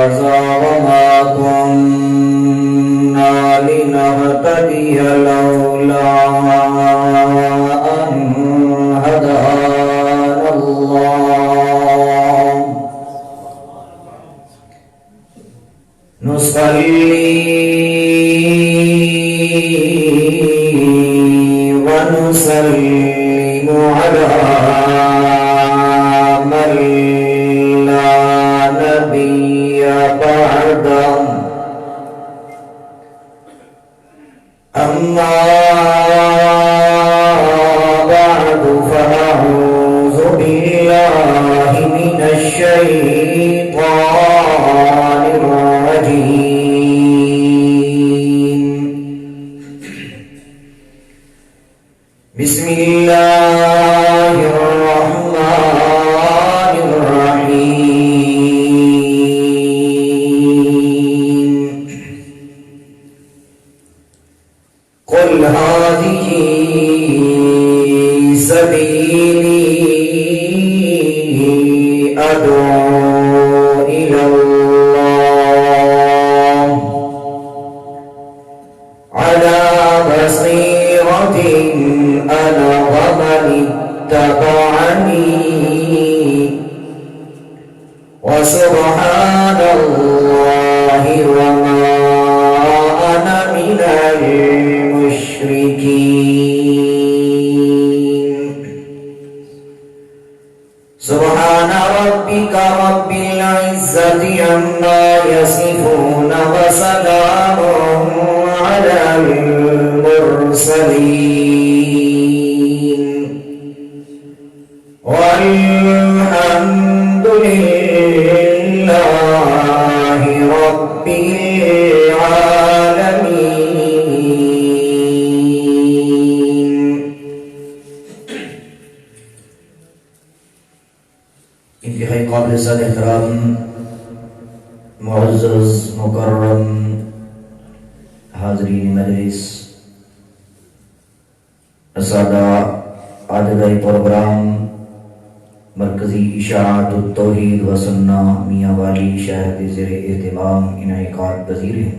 وما كنا لنهتدي لولا أن هدانا الله نصلي ونسلم على من لا نبي بعده أما بعد فأعوذ بالله من الشيطان الرجيم بسم الله الرحمن الرحيم قل هذه سبيلي أدعو إلى الله على بصيرة أنا ومن اتبعني وسبحان الله وما أنا من المشركين سبحان ربك رب العزة عما يصفون وسلام على المرسلين والحمد لله رب العالمين. انتہائی قابل صد احترام معزز مکرم حاضرین مجلس، اساتذہ آدھائی پروگرام مرکزی اشاعت التوحید و سنہ میاں والی شہر کے زیر اہتمام انعقاد پذیر ہیں،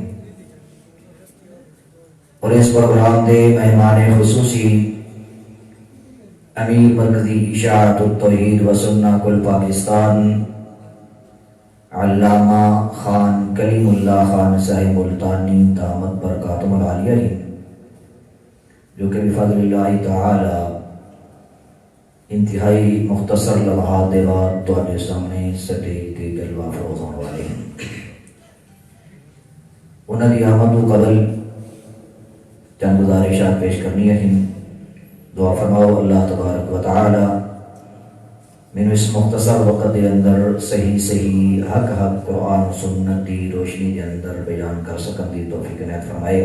اور اس پروگرام دے مہمان خصوصی امیر مرکزی اشاعت التوحید و سنہ کل پاکستان علامہ خان کلیم اللہ خان صاحب ملتانی دامت برکاتہم العالیہ ہیں، جو کہ بفضل اللہ تعالی انتہائی مختصر لمحات دے بعد تواڈے سامنے سٹے تے جلوہ فروز ہونے والے ہیں۔ انہاں دی آمد تو قبل چند گزارشات پیش کرنی ہیں۔ دعا فرماؤ اللہ تبارک و تعالی میں اس مختصر وقت دے اندر صحیح حق قرآن و سنت دی روشنی دے اندر بیان کر سکن دی توفیق عنایت فرمائے،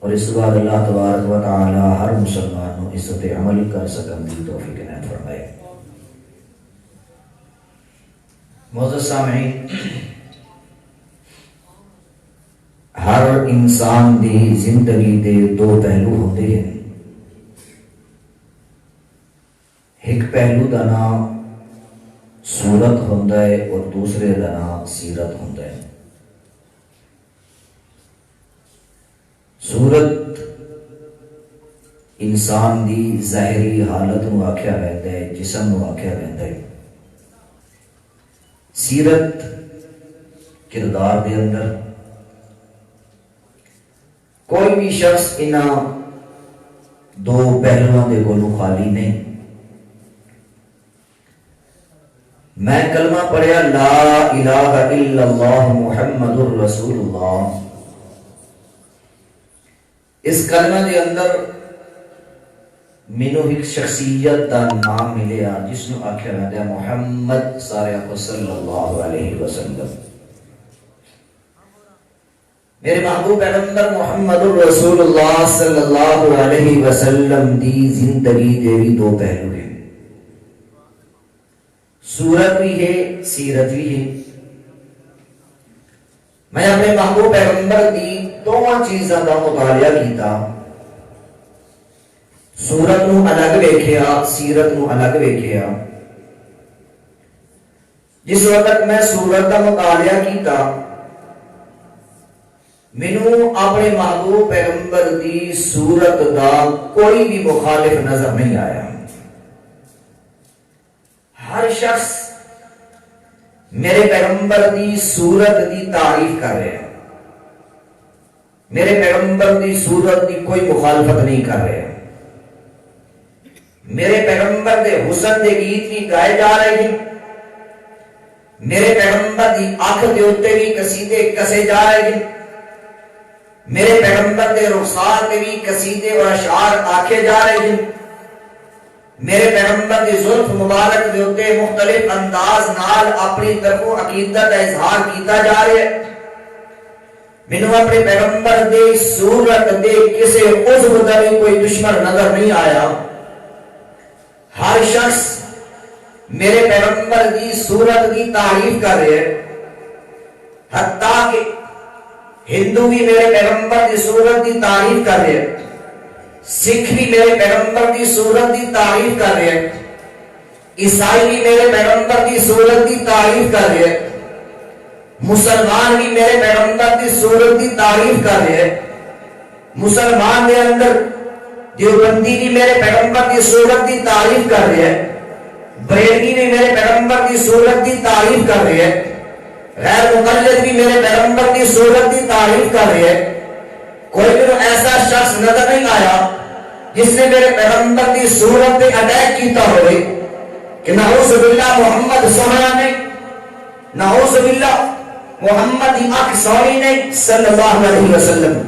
اور اس بعد اللہ تبارک و تعالی ہر مسلمان کو عزت عمل کر سکن دی توفیق عنایت فرمائے۔ معزز سامعین، ہر انسان دی زندگی دے دو پہلو ہوتے ہیں، ایک پہلو دا نام صورت ہوندا ہے اور دوسرے دا نام سیرت ہوندا ہے۔ صورت انسان دی ظاہری حالت نو آکھیا ویندا ہے، جسم نو آکھیا ویندا ہے۔ سیرت کردار دے اندر کوئی بھی شخص انہاں دو پہلوؤں دے کولوں خالی نہیں۔ میں کلمہ پڑھیا لا الہ الا اللہ محمد الرسول اللہ، اس کلمہ دے اندر مینوں ایک شخصیت دا نام ملیا جس نو آکھیا ویندا ہے محمد صلی اللہ علیہ وسلم۔ میرے محبوب پیغمبر محمد الرسول اللہ صلی اللہ علیہ وسلم دی زندگی دے بھی دو پہلو ہیں، صورت بھی ہے، سیرت بھی ہے۔ میں اپنے محبوب پیغمبر دی دونوں چیزاں دا مطالعہ کیتا، صورت نو الگ ویکھیا، سیرت نو الگ ویکھیا۔ جس وقت میں سورت کا مطالعہ کیتا مینوں اپنے محبوب پیغمبر دی سورت دا کوئی بھی مخالف نظر نہیں آیا. ہر شخص میرے پیغمبر دی سورت دی تعریف کر رہے ہیں. میرے پیغمبر دی سورت دی کوئی مخالفت نہیں کر رہے ہیں. میرے پیغمبر دے حسن دے گیت بھی گائے جا رہے ہیں. میرے پیغمبر دی آنکھ دے اوتے بھی قصیدے کسے جا رہے ہیں. میرے پیغمبر دے رخسار تے بھی قصیدے اور اشعار آکھے جا رہے ہیں. میرے پیغمبر دی زلف مبارک دے اوتے مختلف انداز نال اپنی طرفوں عقیدت کا اظہار کیتا جا رہا ہے. مینوں اپنے پیغمبر دے صورت دے کسے عضو دا بھی کوئی دشمن نظر نہیں آیا. ہر شخص میرے پیغمبر دی صورت کی تعریف کر رہے ہیں. حتیٰ کہ ہندو بھی میرے پیغمبر دی صورت کی تعریف کر رہے ہیں. سکھ بھی میرے پیغمبر دی صورت کی تعریف کر رہے ہیں. عیسائی بھی میرے پیغمبر دی صورت کی تعریف کر رہے ہیں. مسلمان بھی میرے پیغمبر دی صورت کی تعریف کر رہے ہیں. مسلمان دے اندر دیوبندی بھی میرے پیغمبر کی صورت کی تعریف کر رہے ہیں. بریلوی بھی میرے پیغمبر کی صورت کی تعریف کر رہے ہیں. غیر مقلد بھی میرے پیغمبر کی صورت کی تعریف کر رہے ہیں. کوئی بھی ایسا شخص نظر نہیں آیا جس نے میرے پیغمبر کی صورت پہ اٹیک کیتا ہوئے کہ نعوذ باللہ محمد سونا نہیں، نعوذ باللہ محمد کی آنکھ سونی نہیں صلی اللہ علیہ وسلم،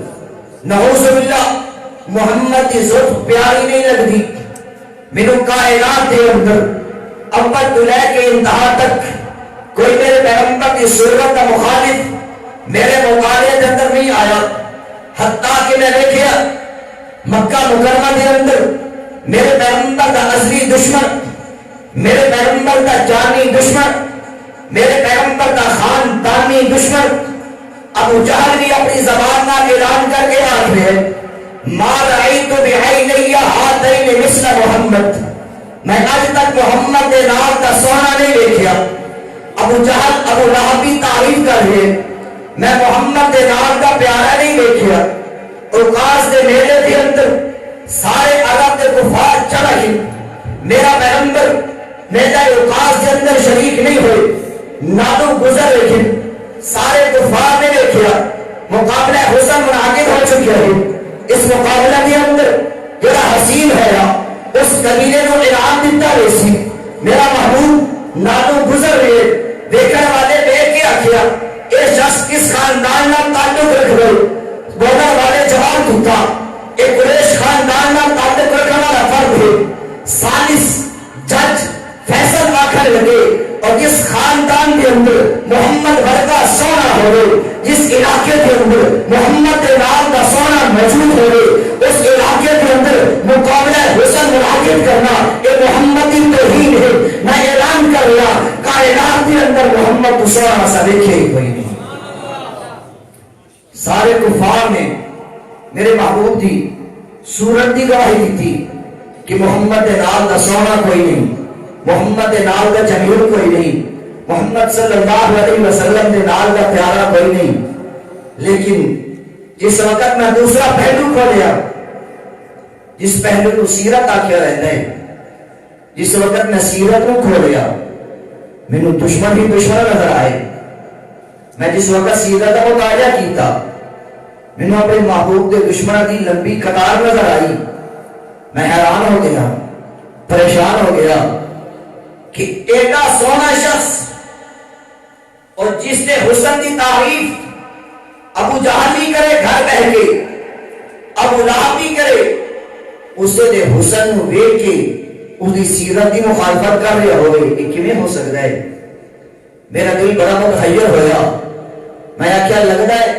نعوذ باللہ محمد کی زلف پیاری نہیں لگتی. میرے کائنات کے اندر اول تو لے کے انتہا تک کوئی میرے پیغمبر کی صورت کا مخالف میرے مطالعے کے اندر نہیں آیا. حتیٰ کہ میں دیکھیا مکہ مکرمہ کے اندر میرے پیغمبر کا اصلی دشمن، میرے پیغمبر کا جانی دشمن، میرے پیغمبر کا خاندانی دشمن ابو جہل بھی اپنی زبان کا اعلان کر کے آ رہے ہیں ما رأیت بعینی ہاتین مثل محمد، میں آج تک محمد کے نام کا سونا نہیں دیکھا. ابو جہل ابو لہب بھی تعریف کر رہے ہیں میں محمد کے نام کا پیارا نہیں دیکھا. اوقاس کے میلے کے اندر سارے عرب کے کفار چلا ہی میرا پیغمبر میلہ اوقاس کے اندر شریک نہیں ہوئے، نادو گزر لیکن سارے کفار نے دیکھا. مقابلہ حسن منعقد ہو چکا ہے. اس مقابلہ کے اندر جڑا حسین ہے اس قبیلے کو انعام دیتا ویسی میرا محبوب نادو گزر رہے. دیکھنے والے دیکھ کے آخیا یہ شخص کس خاندان نام تعلق رکھ رہے. بولنے والے جواب دیتا یہ قریش خاندان نام تعلق رکھنے والا فرد ہے. سالس جج فیصل آخر لگے اور جس خاندان کے اندر محمد ورگا سونا ہوئے، جس علاقے کے اندر محمد کے نام کا سونا موجود ہوئے، اس علاقے کے اندر مقابلہ حسن منعقد کرنا یہ محمد کی توہین ہے. میں اعلان کر رہا کائنات کے اندر محمد کو سونا سا دیکھے ہی کوئی نہیں. سارے کفار نے میرے محبوب دی صورت دی گواہی دی تھی کہ محمد کے نام کا سونا کوئی نہیں، محمد کے نام کا جمیل کوئی نہیں، محمد صلی اللہ علیہ وسلم کے نام کا پیارا کوئی نہیں. لیکن جس وقت میں دوسرا پہلو کھولیا، جس پہلو کو سیرت آکھیا رہتا ہے، جس وقت میں سیرت کو کھولیا مینوں دشمن ہی دشمن نظر آئے. میں جس وقت سیرت کا مطالعہ کیتا مینوں اپنے محبوب کے دشمنوں کی لمبی قطار نظر آئی. میں حیران ہو گیا، پریشان ہو گیا کہ ایڈا سونا شخص اور جس نے حسن کی تعریف ابو جہل بھی کرے گھر بہ کے، ابو لہب بھی کرے، اسے دے حسن کو دیکھ کے اس کی سیرت کی مخالفت کر رہے ہوئے یہ کیویں ہو سکتا ہے. میرا دل بڑا متحیر ہویا. میں آخیا لگتا ہے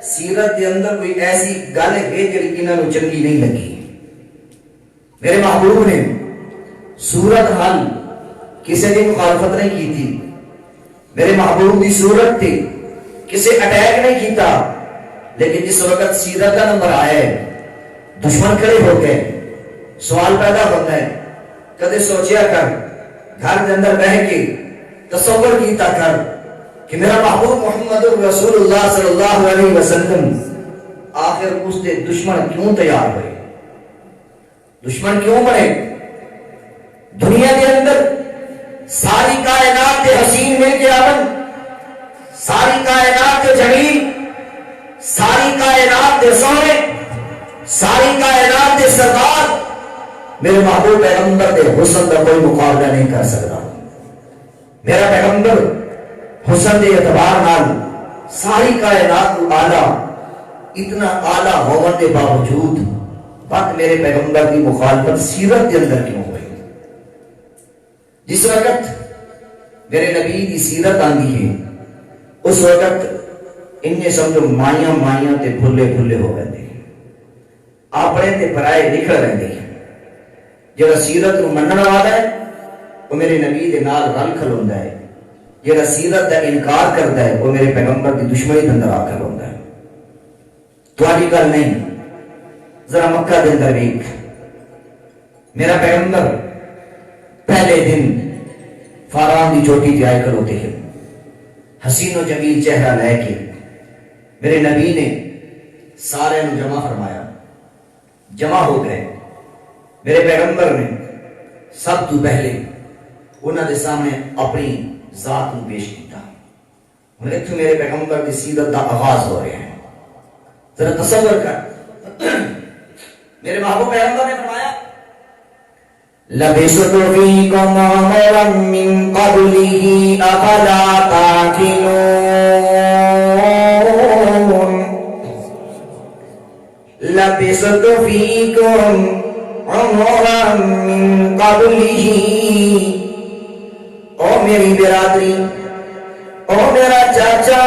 سیرت کے اندر کوئی ایسی گل ہے جڑی انہاں نوں چنگی نہیں لگی. میرے محبوب نے صورت حال کسی کی مخالفت نہیں کی تھی. میرے محبوب کی صورت تھی کسی اٹیک نہیں کیتا. لیکن جس وقت سیرت کا نمبر آیا ہے دشمن کھڑے ہو گئے. سوال پیدا ہوتا ہے کدے سوچیا کر گھر کے اندر بہ کے تصور کیتا کر کہ میرا محبوب محمد رسول اللہ صلی اللہ علیہ وسلم آخر اس دے دشمن کیوں تیار ہوئے، دشمن کیوں بنے؟ دنیا کے اندر ساری کائنات کے حسین مل کے آون، ساری کائنات کے جمیل، ساری کائنات کے سونے، ساری کائنات کے سردار میرے محبوب پیغمبر کے حسن کا کوئی مقابلہ نہیں کر سکتا۔ میرا پیغمبر حسن کے اعتبار نال ساری کائنات کو اعلیٰ، اتنا اعلیٰ ہونے کے باوجود وقت میرے پیغمبر کی مخالفت سیرت کے اندر کیوں ہوئی؟ جس وقت میرے نبی کی سیرت آندی ہے اس وقت انہیں سمجھو مائیاں مائیاں تے بھلے بھلے ہو گئے ہیں، اپنے تے پرائے نکل رہے ہیں۔ جڑا سیرت کو منن والا ہے وہ میرے نبی دے نال رل کھلوندا ہے، جڑا سیرت کا انکار کرتا ہے وہ میرے پیغمبر کی دشمنی کے اندر آ کھلوندا ہے۔ تہاڈی گل نہیں، ذرا مکہ دے اندر ویکھ، میرا پیغمبر پہلے دن فاران دی چوٹی تے آئے کھلوتے ہیں، حسین و جمیل چہرہ لے کے میرے نبی نے سارے نو جمع فرمایا، جمع ہو گئے۔ میرے پیغمبر نے سب تو پہلے انہوں نے سامنے اپنی ذات کو پیش کیتا۔ اتھوں میرے پیغمبر کی سیرت کا آغاز ہو رہے ہیں۔ ذرا تصور کر، میرے محبوب پیغمبر نے فرمایا لَبِثْتُ فِيكُمْ عُمُرًا مِّن قَبْلِهِ أَفَلَا تَعْقِلُونَ لَبِثْتُ فِيكُمْ عُمُرًا مِّن قَبْلِهِ، او میری برادری، او میرا چاچا،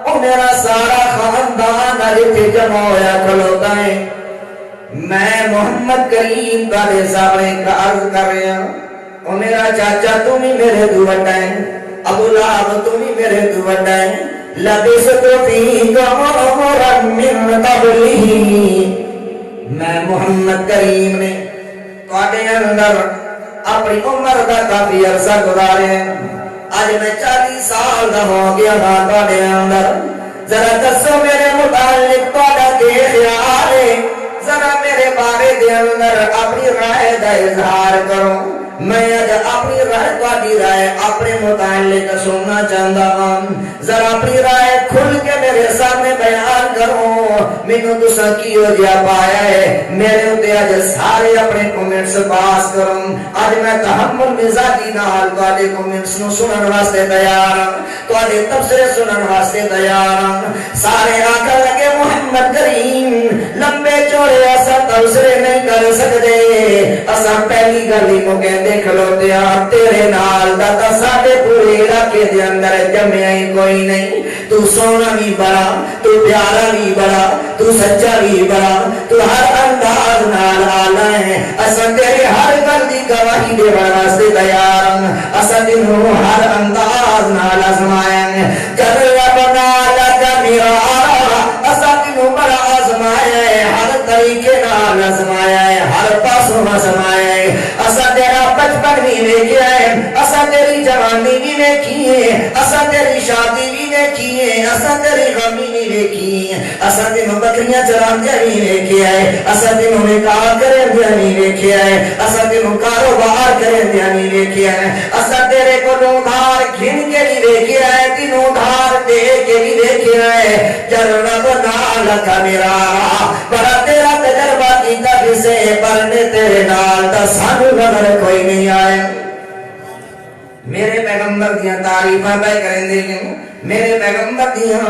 او میرا سارا خاندان اتنے جمع ہویا کھلوتا ہے، میں محمد کریم والے سامنے کا عرض کر رہا ہوں۔ او میرا چاچا تم ہی میرے تو بڑا ہے، ابو لہب تم ہی میرے تو بڑا ہے۔ لبثت فیکم عمرا من قبلہ، میں محمد کریم نے تواڈے اندر اپنی عمر کا کافی عرصہ گزارے، آج میں 40 سال دا ہو گیا ہاں تواڈے اندر۔ ذرا دسو میرے متعلق تواڈا کے خیال ہے، ذرا میرے بارے دے اندر اپنی رائے دا اظہار کرو۔ میں اج اپنی رائے تواڈی رائے اپنے متعلق سننا چاہتا ہوں، ذرا اپنی رائے کھل کے میرے سامنے بیان کرو۔ مینوں تساں کیو جیا پایا ہے، میرے اوتے اج سارے اپنے کمنٹس پاس کرو۔ اج میں تحمل مزاجی نال تواڈے کمنٹس نو سنن واسطے تیار ہوں، تواڈے تبصرے سنن واسطے تیار ہوں۔ سارے آکھن لگے محمد کریم لمبے چوڑے ایسا تبصرے نہیں کر سکتے، اساں پہلی گل ہی کو کہندے کھلوتے ہاں تیرے نال دا تا ساڈے پورے علاقے دے اندر جمیا ہی کوئی نہیں۔ تو سونا بھی بڑا، تو پیارا بھی بڑا، تو سچا بھی بڑا، تو ہر انداز نال آلہ ہے۔ اساں تیرے ہر گل دی گواہی دے واسطے تیار ہاں، اساں تینوں ہر انداز نال آزمایا ہے۔ جب رب نال میرا اساں تینوں بڑا آزمایا ہے، ہر طریقے نال آزمایا ہے، ہر پاسوں آزمایا ہے۔ اساں تیرا بچپن بھی ویکھیا ہے، اساں تیری جوانی بھی ویکھی ہے، اساں تیری شادی بھی ویکھی ہے، اساں تیری غمی بھی ویکھی ہے، اساں تینوں بکریاں چراندیاں بھی ویکھیا ہے، اساں تینوں نکاح کریندیاں بھی ویکھیا ہے، اساں تینوں کاروبار کریندیاں بھی ویکھیا ہے، اساں تیرے کولوں ادھار گھن کے بھی ویکھیا ہے، تینوں ادھار دے کے بھی ویکھیا ہے۔ جب رب نال لگا میرا بڑا تیرا تجربہ کیتا کسے پرنے تیرے نال دا سانو نظر کوئی نہیں آئے۔ میرے پیغمبر دیاں تعریفاں پہ کریں دے گے، میرے پیغمبر دیاں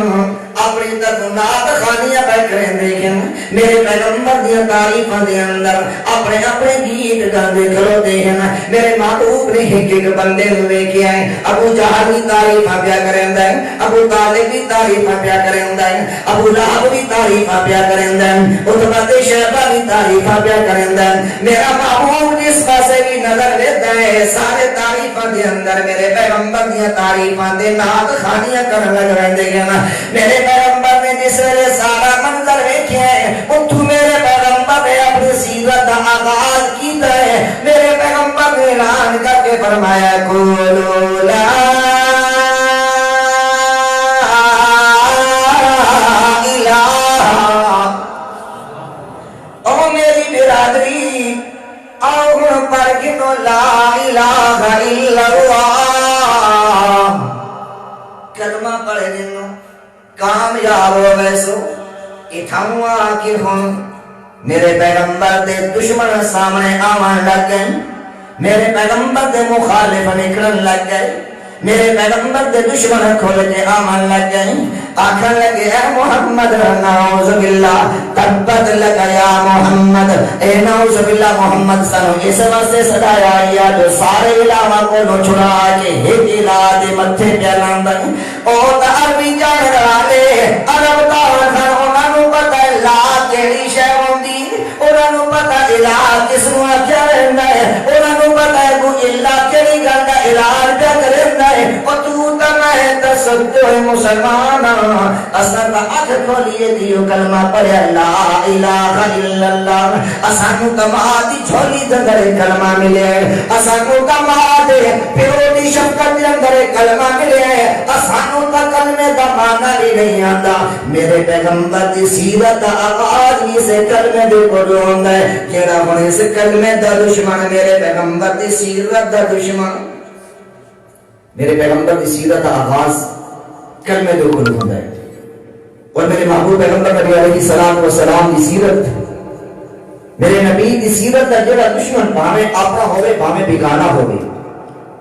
اپنی تدنات خانیاں پہ کریں دے گے، میرے پیغمبر دیاں تعریفاں دے اندر اپنے اپنے گیت گاندے کھلو دے ہیں۔ میرے محبوب نے ایک ایک بندے ہوئے کیا ہے، ابو جہل بھی تعریفاں پیا کریں دے، ابو طالب بھی تعریفاں پیا کریں دے، ابو لہب بھی تعریفاں پیا کریں دے، عتبہ شیبہ بھی تعریفاں پیا کریں دے۔ میرا محبوب جس پاسے بھی نظر دیتا ہے سارے تعریفاں دے اندر میرے پیغمبر دیاں تعریفاں دے نات خانیاں کرن لگ رہندے ہیں۔ میرے پیغمبر نے جس ویلے سارا منظر ویکھیا ہے اتھوں میرے پیغمبر نے اپنی سیرت دا آغاز کیتا ہے۔ میرے پیغمبر نے اعلان کر کے کے فرمایا قولوا لا الہ، او میری برادری آؤ پڑھ کے تو لا الہ الا اللہ، کلمہ پڑھ جنوں کامیاب ہو ویسو اتھاؤں آکر ہوں میرے پیغمبر دے دشمن سامنے آوان لگ گئے، میرے پیغمبر دے مخالف نکلن لگ گئے، میرے پیغمبر دے دشمن کھول کے آوان لگ گئے، آکھن لگے اے محمد نعوذ باللہ تبت لگا یا محمد، اے نعوذ باللہ محمد سنو اس واسطے صدایا یا جو سارے علاوہ کو نو چھڑا کے ایک الہ دے متھے پیلان دیں، او تا عربی جان رالے عرب تاوان انہوں نے پتہ لا کیڑی شے ہوندی، انہوں نے پتہ الہ کس نو کیا رہنا ہے، انہوں نے پتہ ہے کو الہ کیڑی گل دا علاج پہ کرنا ہے، اور تو میں تصدق مسلمان اساں تا اکھ کھولیے دیو کلمہ پڑھیا لا الہ الا اللہ، اساں کو کمادی جھولی دے اندر کلمہ ملے، اساں کو کمادی پیو دی شفقت دے اندر کلمہ ملے، اساں کو کلمے دا معنی بھی نہیں آتا، میرے پیغمبر دی سیرت آغاز ہی سے کلمے دے کولوں ہوندا ہے، جیڑا ہن اس کلمے دا دشمن میرے پیغمبر دی سیرت دا دشمن، میرے پیغمبر کی سیرت آغاز کلمے دے کولوں ہوندا ہے، اور میرے محبوب پیغمبر نبی علیہ السلام کی سیرت، میرے نبی کی سیرت دا جڑا دشمن بھاویں اپنا ہوے بھاویں بیگانہ ہوے،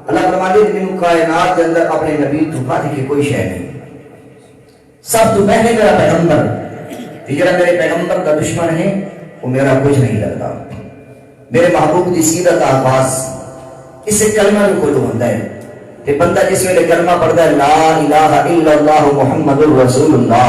اللہ فرماتے ہیں کہ کائنات کے اندر اپنے نبی تو بات کی کوئی شے نہیں، سب تو پہلے میرا پیغمبر، جڑا میرے پیغمبر کا دشمن ہے وہ میرا کچھ نہیں لگتا، میرے محبوب کی سیرت آغاز اس کلمہ دے کولوں ہوندا ہے، کہ بندہ جس ویلے کلمہ پڑھتا ہے لا الہ الا اللہ محمد الرسول اللہ،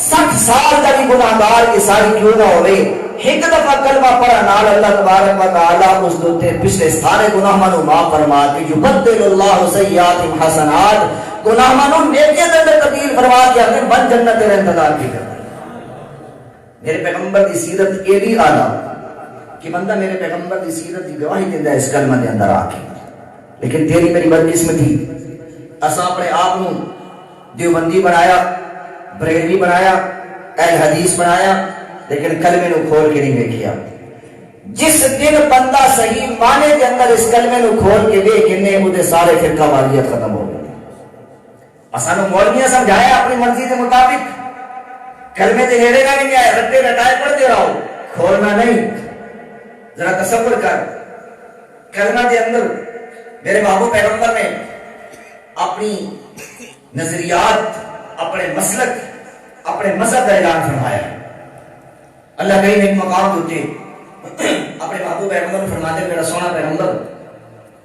60 سال کا بھی گناہگار کی ساری کیوں نہ ہوئے، ایک دفعہ کلمہ پڑھا نال اللہ تبارک و تعالیٰ اس دوتے پچھلے سارے گناہ منو معاف فرما کے یبدل اللہ سیئات حسنات، گناہ منو نیکیاں دے تبدیل فرما کے ہمیں بن جنت تیرے انتظار کی کرتا ہے۔ میرے پیغمبر کی سیرت یہ بھی آلہ کہ بندہ میرے پیغمبر کی سیرت کی گواہی دیندہ ہے اس کلمہ دے اندر آ کے، لیکن تیری میری بدقسمتی اساں اپنے آپ نو دیوبندی بنایا، بریلوی بنایا، اہل حدیث بنایا، لیکن کلمے نو کھول کے نہیں دیکھیا۔ جس دن بندہ صحیح معنی کے اندر اس کلمے نو کھول کے دیکھنے وہ سارے فرقہ واریت ختم ہو گئے۔ اساں نو مولویاں سمجھایا اپنی مرضی کے مطابق، کلمے تے نیڑے نہ نہیں آئے، رٹے رٹائے پڑھتے رہو، کھولنا نہیں۔ ذرا تصور کر کلمہ کے اندر میرے محبوب پیغمبر نے اپنی نظریات، اپنے مسلک، اپنے مذہب کا اعلان فرمایا۔ اللہ کہیں ایک مقام ہوتے اپنے محبوب پیغمبر نے فرماتے میرا سونا پیغمبر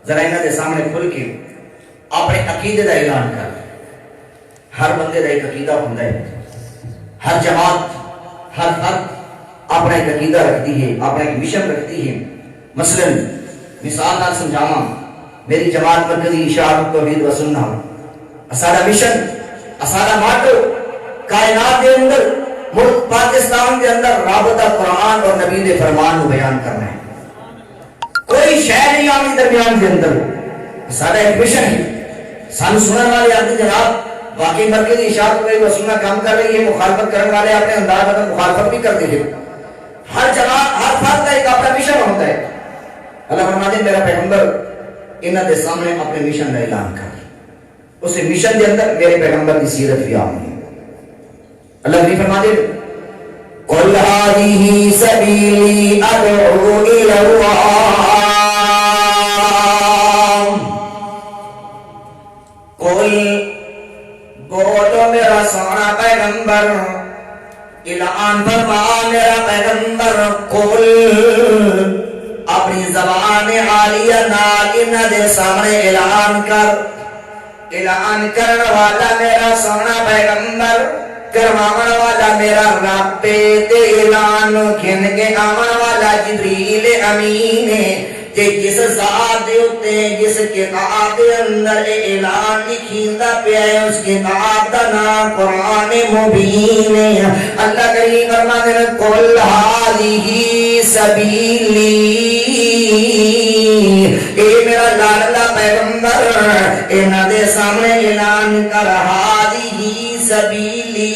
ذرا انہاں دے سامنے کھل کے اپنے عقیدے کا اعلان کر۔ ہر بندے کا ایک عقیدہ ہوتا ہے، ہر جماعت، ہر فرد اپنا ایک عقیدہ رکھتی ہے، اپنا ایک مشن رکھتی ہے۔ مثلا مثال نال سمجھاواں، میری جماعت مرکزی اشاعت توحید و سنت، اسارا مشن، اسارا ماٹو کائنات کے اندر، ملک پاکستان کے اندر رابطہ قرآن اور نبی دے فرمان کو بیان کرنا ہے۔ کوئی شے نہیں آمی درمیان کے اندر، اسارا ایک مشن ہے۔ سن سنن والے آتے جناب واقعی مرکزی اشاعت توحید و سنت کام کر رہی ہے، مخالفت کرنے والے اپنے انداز میں مخالفت بھی کرتے ہیں۔ ہر جماعت، ہر فرد کا ایک اپنا مشن ہوتا ہے۔ اللہ فرماتے ہیں میرا پیغمبر انہاں دے سامنے اپنے مشن کا اعلان کر، اس مشن کے اندر میرے پیغمبر کی سیرت بھی آمنی ہے۔ اللہ بھی فرماتے ہیں قُلْ هَٰذِهِ سَبِيلِي أَدْعُو إِلَى اللَّهِ، قُلْ بولو میرا سونا پیغمبر، اعلان فرما میرا پیغمبر، قُلْ اپنی زبان عالیہ نال انہاں دے سامنے اعلان کر، اعلان کرنے والا میرا سونا پیغمبر، کرواون والا میرا رب، تے اعلان کھن کے آون والا جبریل امین، تے جس ذات دے اوتے جس کتاب دے اندر اعلان لکھیندا پیا ہے اس کتاب دا نام قرآن مبین ہے۔ اللہ کریم فرماتے ہیں قل ھذہ سبیلی، اے میرا لاڈلا پیغمبر انہاں دے سامنے اعلان کر ھذہ سبیلی،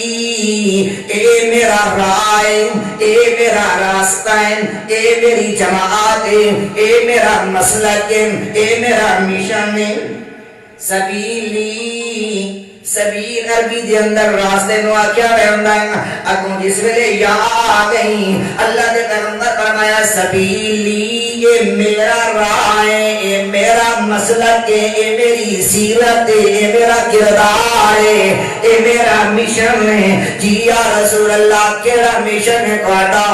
اے میرا رائے، اے میرا راستہ، اے میری جماعت، اے میرا مسلک، اے میرا مشن۔ سبیلی، سبیل عربی دے اندر راستے نو آکھیا ہوندا ہے۔ اگوں جس ویلے یا آ گئی اللہ دے پیغمبر فرمایا سبیلی، یہ میرا راہ ہے، یہ میرا مسلک ہے، یہ میری سیرت ہے، یہ میرا کردار ہے، یہ میرا مشن ہے۔ جی یا رسول اللہ کیڑا مشن ہے تہاڈا؟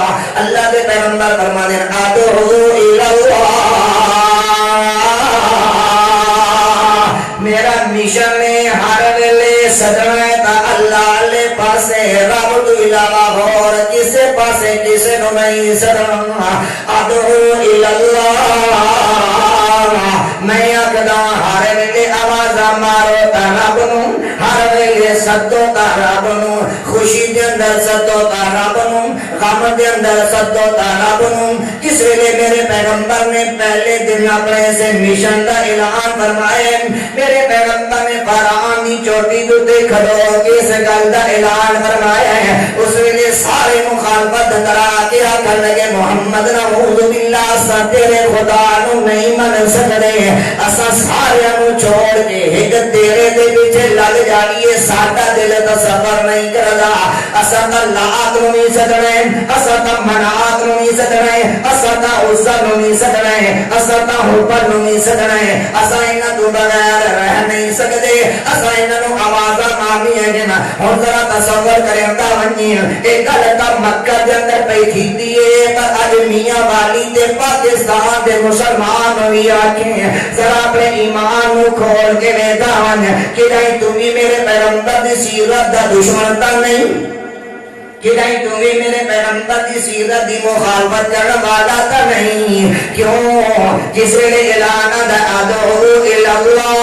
اللہ دے پیغمبر فرماتے ہیں ادعو الی اللہ، میرا مشن ہے ہر ویلے سدنا تا اللہ لے پاسے، رب تو علاوہ اور کسے پاسے کسے نو نہیں سدنا۔ ادعو الی اللہ، میں آکھدا ہر ویلے آواز مارو تا رب نو، ہر ویلے سدو تا رب نو، خوشی دے اندر سدو تا رب نو، غم دے اندر سدو تا رب نو۔ جس ویلے میرے پیغمبر نے پہلے دن اپنے سے مشن دا اعلان فرمائے، میرے پیغمبر نے قرآن دی چوٹی تے کھڑو کے اس گل دا اعلان فرمایا ہے، اس ویلے سارے مخالفت کرا کے آکھن لگے محمد نعوذ باللہ اسا تیرے خدا نو نہیں من سکدے، اسا سارے نو چھوڑ کے ایک تیرے دے پیچھے لگ جائیے، ساڈا دل تصور نہیں کردا، اسا تا لات نو نہیں سکدے، اسا تا منات نو نہیں سکدے، اسا تا عزا نو نہیں سکدے، اسا تا حبل نو نہیں سکدے، اسا انہاں تو بغیر رہ نہیں سکدے، اسا انہاں نو آوازاں مارنی ہے جنا۔ ہن ذرا تصور کریں تا ونجی ایک گل تا مکہ دے اندر پئی تھیندی ہے، پر اج میاں والی تے پاکستان دے مسلمان وی آکھیں ذرا اپنے ایمان نو کھول کے ویکھاں کہ نہیں تم بھی میرے پیغمبر دی سیرت دا دشمن تا نہیں، کہ نہیں تم بھی میرے پیغمبر دی سیرت دی مخالفت کرنے والا تا نہیں۔ کیوں؟ جس ویلے اعلان دا ادعو الی اللہ،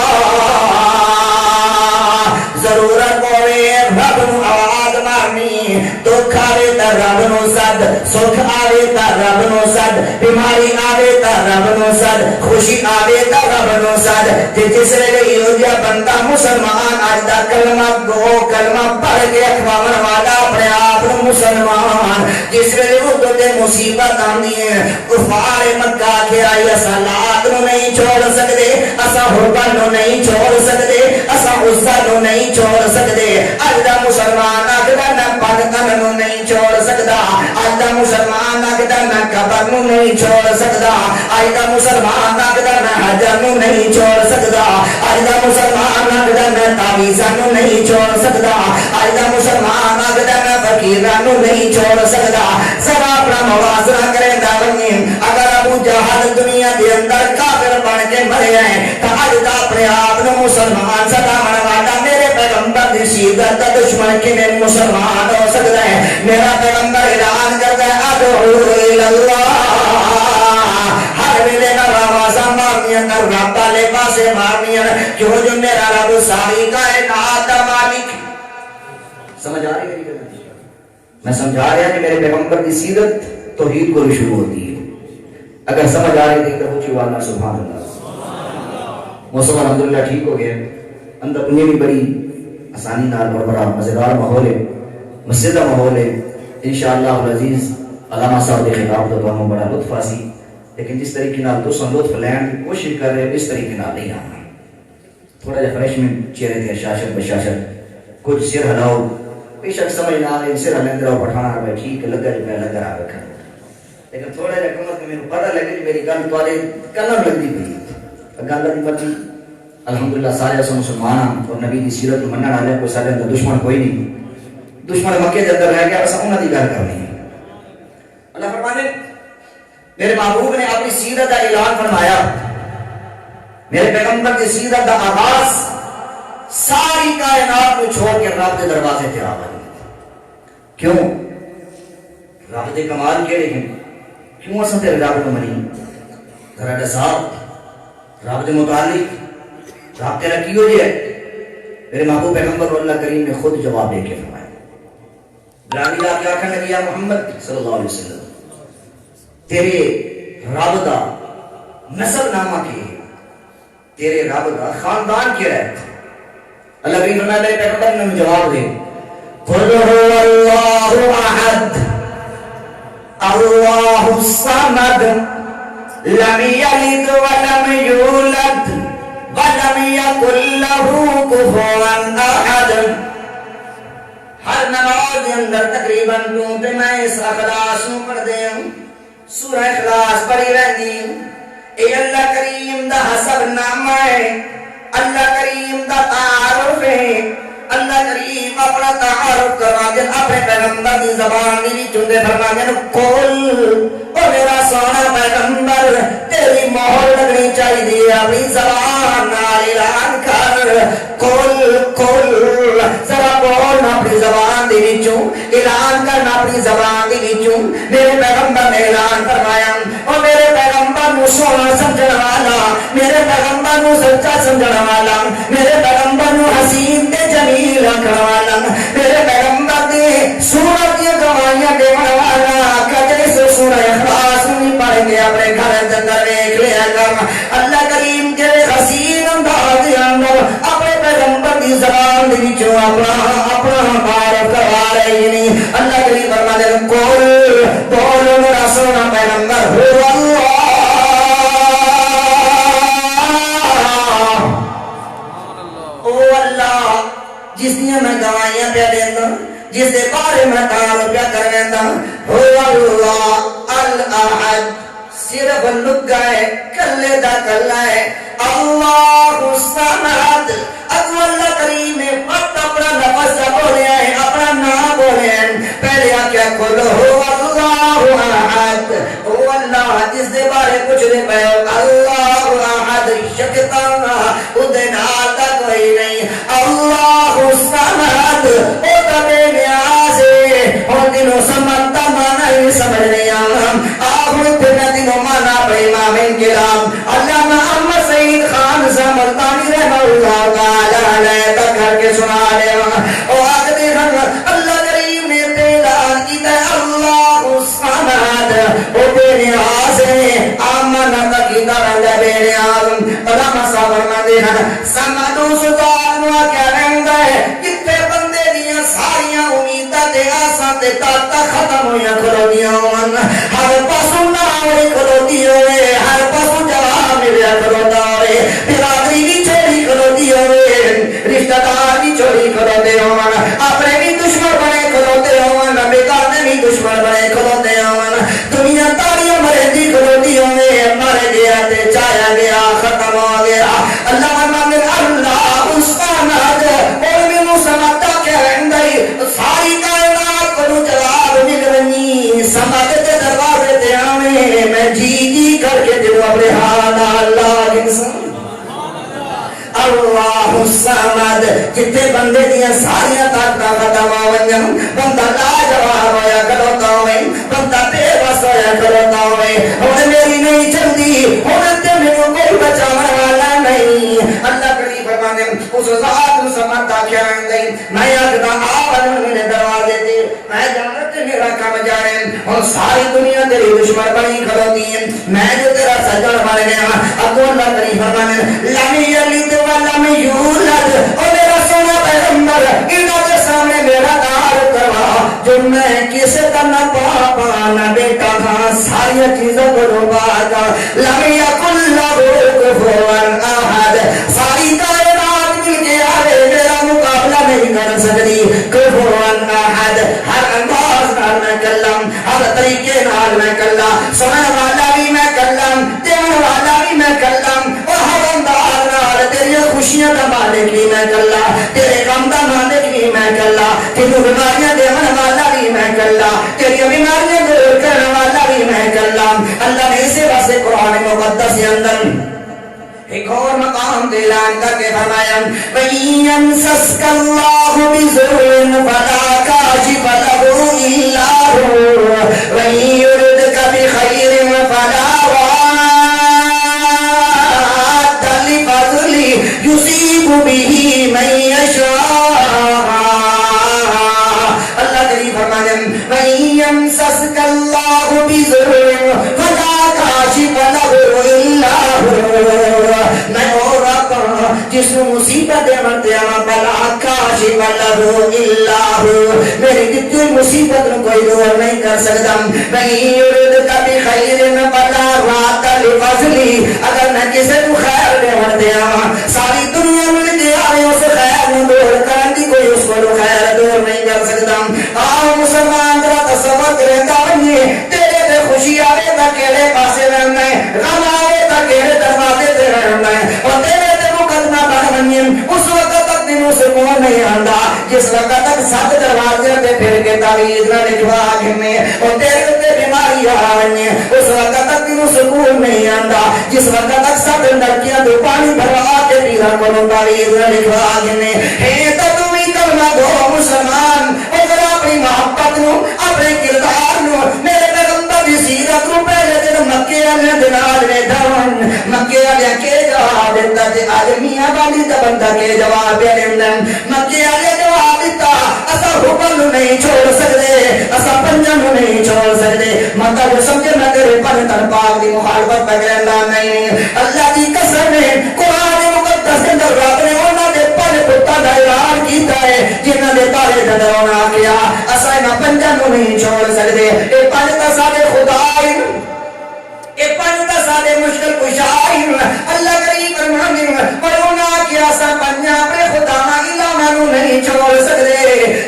ضرورت ہوئے رب نو آواز مارنی، دکھ آوے تا رب نو سد، سکھ آوے تا رب نو سد، بیماری آوے تا رب نو سد، خوشی آوے تا رب نو سد۔ جس ویلے یہ جا بندہ مسلمان اج دا کلمہ گو کلمہ پڑھ کے اکھواون والا اپنے آپ مسلمان، جس ویلے وہ تے مصیبت آندی ہے کفار مکہ کے آئی اسا لات نو نہیں چھوڑ سکدے، اسا حبل نو نہیں چھوڑ سکدے، اسا عزا نو نہیں چھوڑ سکدے۔ اج دا مسلمان آکھدا نہ پاکستان نو نہیں چھوڑ سکدا، اج دا مسلمان آکھدا نہ قبر نو نہیں چھوڑ سکدا، اج دا مسلمان آکھدا نہ حجر نو نہیں چھوڑ سکدا، اج دا مسلمان آکھدا نہ تعویذاں نو نہیں چھوڑ سکدا، اج دا مسلمان آکھدا نہ فقیراں نو نہیں چھوڑ سکدا۔ ذرا اپنا موازنہ کریں داونی، اگر ابو جہل دنیا دے اندر کافر بن کے مریا ہے تو اج دا اپنے آپ نو مسلمان سمجھن والا میرے پیغمبر دی سیرت دا دشمن کیویں مسلمان ہو سکدا ہے؟ میرا پیغمبر اعلان کردا ہے ادعو الی اللہ، ہر ویلے نہ آوازاں مارنیاں نہ رب والے پاسے مارنیاں، کیوں جو میرا رب ساری کائنات دا مالک۔ سمجھ آ رہی ہے؟ میں سمجھا رہا کہ میرے پیغمبر کی سیرت توحید کو شروع ہوتی ہے۔ اگر سمجھ آ رہی دیکھ کر اونچی آواز میں سبحان اللہ۔ موسم الحمدللہ ٹھیک ہو گیا، اندر انہیں بھی بڑی آسانی نال اور بڑا مزیدار ماحول ہے، مسجد کا ماحول ہے۔ انشاءاللہ العزیز علامہ صاحب کے خطاب تو ہمیں بڑا لطف آسی، لیکن جس طریقے نال تو سن لطف لین کی کوشش کر رہے اس طریقے نال نہیں آنا، تھوڑا جا فریشمنٹ چہرے تے شاشت بشاشت، کچھ سر ہلاؤ، بے شک سمجھ نہ آئے سر ہلندرہ پٹھانا رہا ٹھیک لگا جو میں لگا رہا رکھا، لیکن تھوڑا جا کمت میں پتہ لگے جو میری گل توالے کلم لگ دی پئی گل دی پتی۔ الحمدللہ سارے ایسا مسلمان اور نبی دی سیرت منن والے کوئی سارے اندر دشمن کوئی نہیں، دشمن مکے کے اندر رہ گیا، بس انہاں دی گل کرنی ہے۔ اللہ فرمانے میرے محبوب نے اپنی سیرت کا اعلان فرمایا، میرے پیغمبر کی سیرت کا آغاز ساری کائنات کو چھوڑ کے رب کے دروازے تے آ گئی۔ کیوں؟ رب دے کمال کیڑے ہیں؟ کیوں اساں تے رب کو منی؟ گھر صاحب رب کے متعلق رب تیرا کی ہو جائے؟ میرے محبوب پیغمبر اللہ کریم نے خود جواب دے کے فرمایا، بلانی جا کے آخر لگی یا محمد صلی اللہ علیہ وسلم تیرے رب دا نسل نامہ کی ہے، تیرے رب دا خاندان کیا ہے؟ اللہ کریم فرمایا میرے پیغمبر نے جواب دے، قل هو اللہ احد اللہ الصمد لم یلد ولم یولد ولم یکن لہ کفوا احد۔ ہر نماز کے اندر تقریباً کیونکہ میں اس اخلاص کو پڑھ دے ہوں، سورہ اخلاص پڑھی رہتی ہوں، اے اللہ کریم دا حسب نامہ ہے، اللہ کریم دا تعارف ہے، اللہ کریم اپنا تعارف کروا دے اپنے پیغمبر دی زبان دی چندے فرما دے قل او میرا سونا پیغمبر تیری مہر لگنی چاہیے اپنی زبان نال اعلان کر، قل ذرا بول اپنی زبان دی وچوں، اعلان کرنا اپنی زبان دی وچوں۔ میرے پیغمبر نے اعلان فرمایا او میرے پیغمبر نو سونا سمجھن والا، میرے پیغمبر نو سچا سمجھن والا، میرے پیغمبر نو حسین تے جمیل رکھن والا، میرے پیغمبر دے سورت کی گواہیاں دیون والا، کہ اس سورہ اخلاص نہیں پڑھ کے اپنے گھر دے اندر دیکھ لیا کر۔ اللہ کریم کے حسین انداز دے اندر اپنے پیغمبر دی زبان دی وچوں اپنا بار کروا رہی نہیں۔ اللہ کریم فرماتے ہیں قل بولو میرا سونا پیغمبر هو اللہ او اللہ جس دیا میں گواہیاں پہ دینا، جس دے بارے میں تعال پہ کر دینا، هو اللہ الاحد صرف لگا ہے کلے دا کلا ہے، اللہ الصمد اب اللہ کریم نے وقت اپنا لفظ بولے ہیں، اپنا نام بولے ہیں، پہلے آکیا قل هو اللہ احد، او اللہ جس دے بارے کچھ دے پہ اللہ احد شکتانا ادھے ناتا کوئی نہیں، اللہ الصمد او تبے نیاز ہے، اور دنوں سمجھتا مانا ہی سمجھ نہیں آنا آخر پھرنا دنوں مانا پہ امام انقلاب اللہ محمد سعید خان زمرتانی رحمہ اللہ تعالیٰ علیہ تک کر کے سنا لے اور آج دیکھن اللہ کریم نے اعلان کیتا ہے اللہ الصمد او بے نیاز ہے، آمن تکیتا رہتا بے نیاز۔ علامہ صاحب فرماتے ہیں سمدو سجاد نوا کیا رہندا ہے کتے بندے دیاں ساریاں امیداں تے آساں تے طاقتاں ختم ہویاں کھلودیاں ہون، ہر پاسوں نال کھلودی ہوئے، ہر پاسوں جواب ملیا کھلودا ہوئے، برادری بھی چھوڑی کھلودی ہوئے، رشتہ دار بھی چھوڑی کھلودے ہون، اپنے بھی دشمن بنے کھلودے ہون، بیگانے بھی دشمن بنے کھلودے ہون، دنیا تاریاں مرے دی کھلودی ہوئے، مر گیا تے چایا گیا ختم ہو گیا۔ اللہ فرماتے اللہ الصمد اور میں سمجھتا کہ رہندئی ساری کائنات کو جواب مل رہی سمجھ کے دروازے تے آویں میں جی کر کے دوں اپنے ہاتھ اللہ انسان اللہ الصمد جتے بندے دیا ساریاں طاقتاں ختم ہو ونجن، بندہ لا جواب ہویا کھلوتا ہوئے، بندہ بے بس ہویا کھلوتا ہوئے، ہن میری نہیں چلدی، ہن تے میرے کوئی بچانے والا نہیں۔ اللہ کریم فرماتے ہیں اس ذات الصمد دا کیا ہے میں آخدا آپ میرے دروازے تے میں جانت میرا کام جانے اور ساری دنیا تیری دشمن بنی کھلوتی ہے، میں جو تیرا سجن بن گیا۔ اب اللہ کریم فرماتے ہیں لم یلد ولم یولد، اور میرا سونا پیغمبر انہوں کے سامنے میرا تعارف کروا جو میں کسے کا نہ پاپا نہ بیٹا تھا، ساری چیزوں کو ڈوبا جا، لم یکن لہ کفوا احد، ساری کائنات مل کے آئے میرا مقابلہ نہیں کر سکتی، کفوا احد، ہر انداز نال میں کلم، ہر طریقے نال میں کلم، سننے والا بھی میں کلم، دینے والا بھی میں کلم، اور ہر انداز نال تیری خوشیاں کا مالک بھی میں کلا، تیرے غم کا مالک بھی میں کلا، تیری بیماریاں دینے والا بھی میں کلا، تیری بیماریاں دور کرنے والا بھی میں کلا۔ اللہ نے اسی واسطے قرآن مقدس کے اندر ایک اور مقام اعلان کر کے فرمایا وَإِن يَمْسَسْكَ اللَّهُ بِضُرٍّ فَلَا كَاشِفَ لَهُ إِلَّا هُوَ وَإِن يُرِدْكَ بِخَيْرٍ فَلَا رَادِّ به من يشاء. اللہ تعالی فرماتے ہیں وَإِن يَمْسَسْكَ اللَّهُ بِضُرٍّ فَلَا كَاشِفَ لَهُ إِلَّا هُوَ. میں اور رب جس کو مصیبت دیا بلا کاشف لہو الا ہو. میری جتنی مصیبت کو کوئی دور نہیں کر سکتا. وَإِن يُرِدْكَ بِخَيْرٍ فَلَا رَادَّ لِفَضْلِهِ. اگر میں کسی کو خیر دیا ساری دنیا مل گیا اس خیر میں دور کرنے کی کوئی اس کو خیر دور نہیں کر سکتا. آؤ مسلمان ذرا تصور کریں گے تیرے تے خوشی آئے تا کیڑے پاسے رہنا ہے, غم آئے تا کیڑے دروازے تے رہنا ہے, اور تیرے تے مقدمہ بن بنی اس وقت تک دنوں سے کون نہیں آندا جس وقت تک سات دروازے تے پھر کے تعویذ نہ لکھوا گھنے اور تیرے تے بیماری آونی اس وقت تک دنوں سے کون نہیں آندا جس وقت تک سات لڑکیاں دو پانی بھروا کے پیرا کو تعویذ نہ لکھوا گھنے. ہے تو تم ہی کلمہ دو مسلمان اور اپنی محبت نو اپنے کردار نو میرے پیغمبر دی سیرت نو پہلے دن مکے والے دنال نے دھون مکے والے کے جواب دیتا تے آدمیاں والی دا بندہ کے جواب دیندے مکے والے جواب دیتا اسا حکم نو نہیں چھوڑ سکدے اسا پنجاں نو نہیں چھوڑ سکدے مطلب سمجھے میں تیرے پر تن پاک دی مخالفت کرنا نہیں. اللہ دی قسم ہے قرآن مقدس کے اندر رب نے انہاں دے پر پتہ دا اعلان کیتا ہے جنہاں دے بارے ڈراونا کیا اسا انہاں پنجاں نو نہیں چھوڑ سکدے. اے پنج تا سارے خدا اے پنج تا سارے مشکل کشا اللہ کریم فرماندے پر انہاں کیا اسا پنجاں اپنے خدا الہاں نو نہیں چھوڑ سکدے.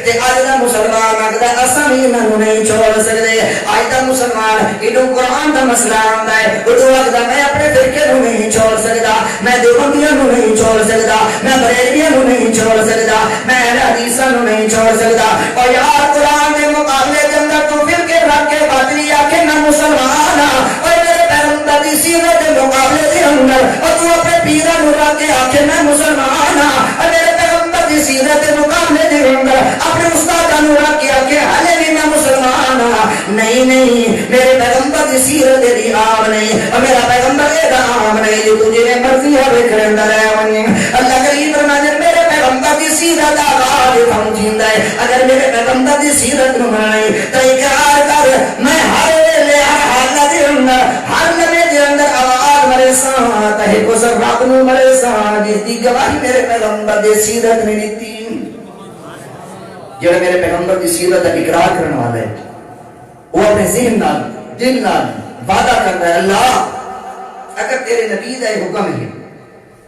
تے اج دا مسلمان آکھدا اسا بھی انہاں نو نہیں چھوڑ سکدے. اج دا مسلمان ایڈو قرآن دا مسئلہ آندا ہے اودو آکھدا میں اپنے فرقے نو نہیں چھوڑ سکدا, میں دیوبندیاں نو نہیں چھوڑ سکدا, میں بریلویاں نو نہیں چھوڑ سکدا, میں اہل حدیثاں نو نہیں چھوڑ سکدا. اور یار قرآن دے مقابلے دے اندر تو فرقے رکھ کے باطلی آکھے میں مسلمان ہاں, اور میرے پیغمبر دی سیرت دے مقابلے دے اندر اور تو اپنے پیراں نو رکھ کے آکھے میں مسلمان ہاں, اور میرے پیغمبر دی سیرت دے مقابلے دے اندر اپنے استاداں نو رکھ کے آکھے ہلے بھی میں مسلمان ہاں. نہیں نہیں, میرے پیغمبر دی سیرت دی عام نہیں اور میرا پیغمبر اے دا عام نہیں جو تجھے نے مرضی ہے کرندا رہے. اللہ کریم فرماتے میرے پیغمبر دی سیرت دا غالب ہم جیندا ہے. اگر میرے پیغمبر دی سیرت نو منائی تے اقرار کر میں ہر ویلے ہر حالت دے اندر ہر لمحے دے اندر آواز مرے ساں تے کو سب رب نو مرے ساں جس دی گواہی میرے پیغمبر دی سیرت نے دتی. جڑا میرے پیغمبر دی سیرت دا اقرار کرنے والا ہے وہ اپنے ذہن نال دل نال وعدہ کرتا ہے اللہ اگر تیرے نبی دا حکم ہے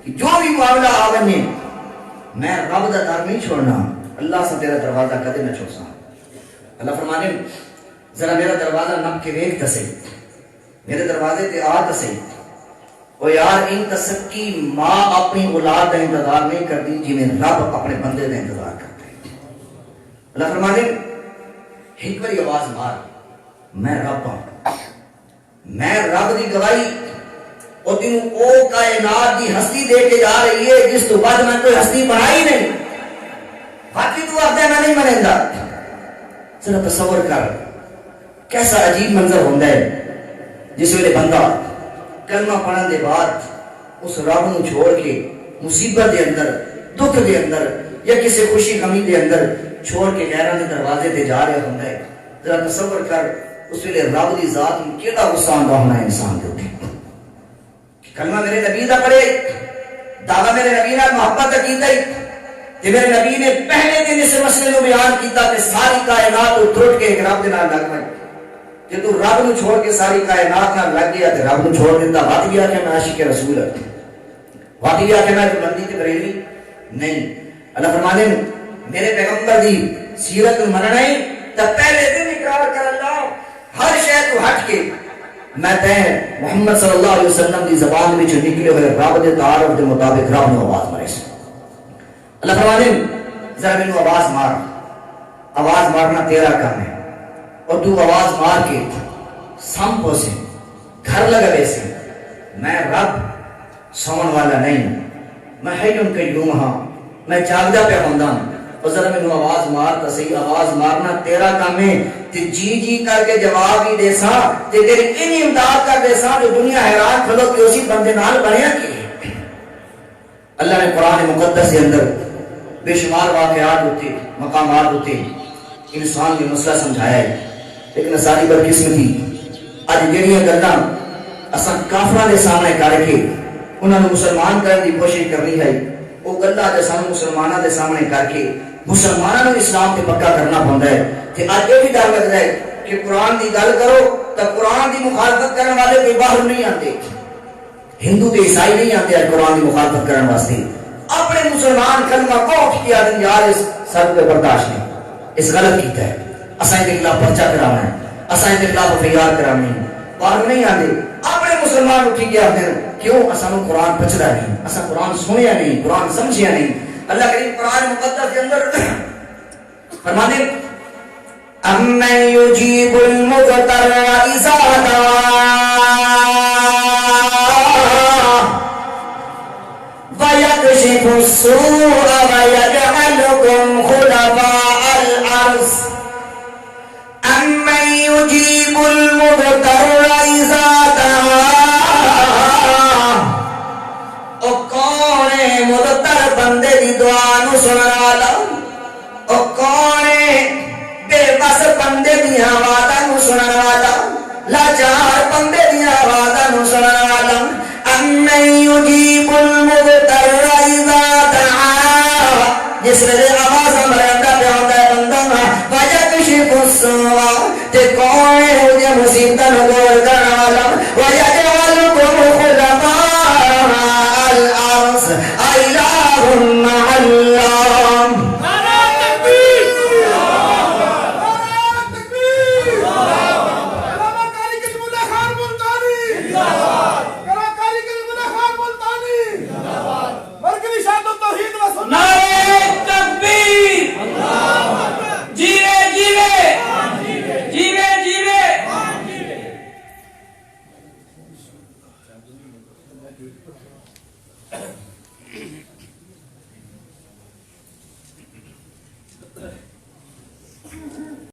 کہ جو بھی معاملہ آونے میں رب دا در نہیں چھوڑنا, اللہ سے تیرا دروازہ کدے نہ چھوڑ سا. اللہ فرمانے ذرا میرا دروازہ نب کے ویک تسے میرے دروازے تے آ تسے. او یار ان تسکی ماں اپنی اولاد کا انتظار نہیں کرتی جی میں رب اپنے بندے کا انتظار کرتے ہیں. اللہ فرمانے ایک باری آواز مار میں رب ہوں, میں رب دی گواہی اور تینوں او کائنات دی ہستی دے کے جا رہی ہے جس تو بعد میں کوئی ہستی بنائی نہیں. باقی تو آخر میں نہیں منیں گا. ذرا تصور کر کیسا عجیب منظر ہوتا ہے جس ویلے بندہ کلمہ پڑھن دے بعد اس رب نو چھوڑ کے مصیبت دے اندر دکھ دے اندر یا کسی خوشی غمی دے اندر چھوڑ کے غیراں دے دروازے تے جا رہا ہوندا ہے. ذرا تصور کر اس ویلے رب دی ذات نو کیڑا غصہ آندا ہونا ہے انسان دے اوتے. کلمہ میرے نبی دا پڑھے, دعویٰ میرے نبی نال محبت دا کیتا ہی کہ میرے نبی نے پہلے دن اس مسئلے نو بیان کیتا کہ ساری کائنات تو ٹوٹ کے ایک رب دے نال لگ پئی. کہ تو رب نو چھوڑ کے ساری کائنات نال لگ گیا تے رب نو چھوڑ دیتا وات گیا کہ میں عاشق رسول ہوں, وات گیا کہ میں بندی تے بریلوی نہیں. اللہ فرمانے میرے پیغمبر دی سیرت مننا ہے تے پہلے دن اقرار کر اللہ ہر شے تو ہٹ کے میں تے محمد صلی اللہ علیہ وسلم دی زبان وچ نکلے ہوئے رب دے تعارف دے مطابق رب نو آواز مارے. اللہ فرمانے ذرا مینوں آواز مار, آواز مارنا تیرا کام ہے اور تو آواز مار کے سمپو سے گھر لگا ویسے میں رب سون والا نہیں, میں حیّن قیوم ہاں, میں جاگدا پہ ہوندا ہوں. اور ذرا مینوں آواز مار تا صحیح, آواز مارنا تیرا کام ہے تے جی جی کر کے جواب ہی دے ساں تے تیری انی امداد کر دے ساں جو دنیا حیران کھلو کہ اسی بندے نال بنیا کی. اللہ نے قرآن مقدس کے اندر بے شمار واقعات ہوتے مقامات ہوتے انسان کے مسئلہ سمجھایا ہے، لیکن ساری بدقسمتی اج جہاں گلاں اساں کافراں دے سامنے کر کے انہاں نوں مسلمان کرنے کی کوشش کرنی ہے، وہ گلاں جو سانوں مسلماناں دے سامنے کر کے مسلماناں نوں اسلام تے پکا کرنا پوندا ہے۔ تے اج یہ بھی ڈر لگدا ہے کہ قرآن دی گل کرو تو قرآن دی مخالفت کرنے والے کوئی باہر نہیں آتے، ہندو تے عیسائی نہیں آتے آج قرآن کی مخالفت کرنے واسطے، اپنے مسلمان کلمہ کو اٹھ کے آدمی یار اس سب کو برداشت نہیں، اس غلط کیتا ہے، اساں دے خلاف پرچہ کرانا ہے، اساں دے خلاف فریاد کرانی ہے، باہر نہیں آتے، اپنے مسلمان اٹھ کے آتے ہیں کیوں اساں قرآن پچھدا نہیں، اساں قرآن سنیا نہیں، قرآن سمجھیا نہیں۔ اللہ کریم قرآن مقدس کے اندر فرماتے اَمَّن يُجِيبُ الْمُضْطَرَّ إِذَا وَيَكْشِفُ السُّوءَ وَيَجْعَلُكُمْ خُلَفَاءَ الْأَرْضِ أَمَّن يُجِيبُ الْمُضْطَرَّ إِذَا دَعَاهُ، او کون ہے مضطر بندے دی دعا نو سنن والا، او کون ہے بے بس بندے دی آواز نو سنن والا، لاچار بندے دی آواز نو سنن والا۔ اَمَّن يُجِيبُ الْمُضْطَرَّ إِذَا دَعَاهُ، جس ویلے آواز مرندا پہ ہوندا ہے بندہ، وَيَكْشِفُ السُّوءَ، تے کون ہے او دی مصیبتاں نو دور کرن والا، وَيَجْعَلُكُمْ خُلَفَاءَ الْأَرْضِ أَإِلَٰهٌ مَّعَ اللَّهِ۔